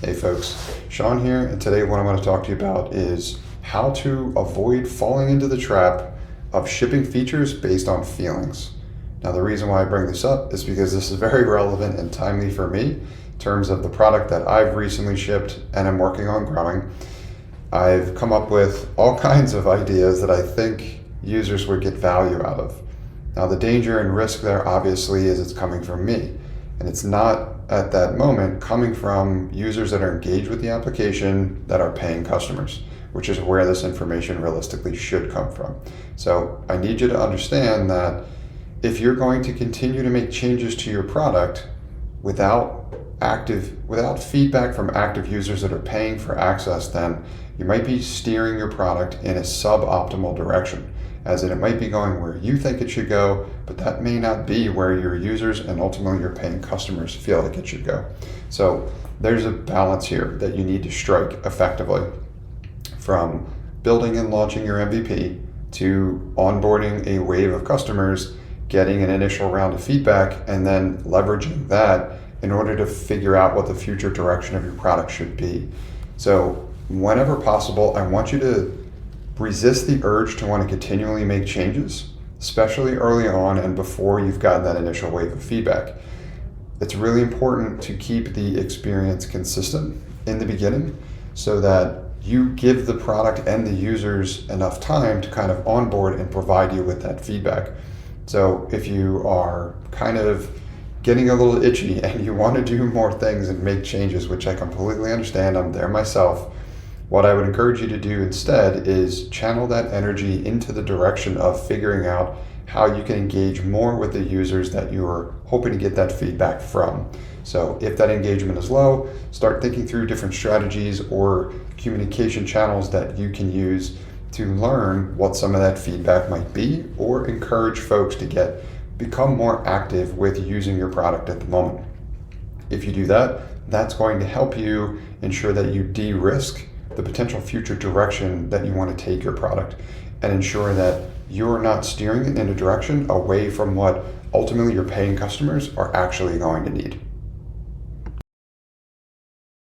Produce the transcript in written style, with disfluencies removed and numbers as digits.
Hey folks, Sean here, and today what I want to talk to you about is how to avoid falling into the trap of shipping features based on feelings. Now the reason why I bring this up is because this is very relevant and timely for me in terms of the product that I've recently shipped and I'm working on growing. I've come up with all kinds of ideas that I think users would get value out of. Now the danger and risk there obviously is it's coming from me. And it's not at that moment coming from users that are engaged with the application that are paying customers, which is where this information realistically should come from. So I need you to understand that if you're going to continue to make changes to your product without feedback from active users that are paying for access, then you might be steering your product in a suboptimal direction. As in, it might be going where you think it should go, but that may not be where your users and ultimately your paying customers feel like it should go. So there's a balance here that you need to strike effectively, from building and launching your MVP to onboarding a wave of customers, getting an initial round of feedback, and then leveraging that in order to figure out what the future direction of your product should be. So whenever possible, I want you to resist the urge to want to continually make changes, especially early on and before you've gotten that initial wave of feedback. It's really important to keep the experience consistent in the beginning so that you give the product and the users enough time to kind of onboard and provide you with that feedback. So if you are kind of getting a little itchy and you want to do more things and make changes, which I completely understand, I'm there myself, what I would encourage you to do instead is channel that energy into the direction of figuring out how you can engage more with the users that you're hoping to get that feedback from. So if that engagement is low, start thinking through different strategies or communication channels that you can use to learn what some of that feedback might be, or encourage folks to become more active with using your product at the moment. If you do that, that's going to help you ensure that you de-risk the potential future direction that you want to take your product, and ensure that you're not steering it in a direction away from what ultimately your paying customers are actually going to need.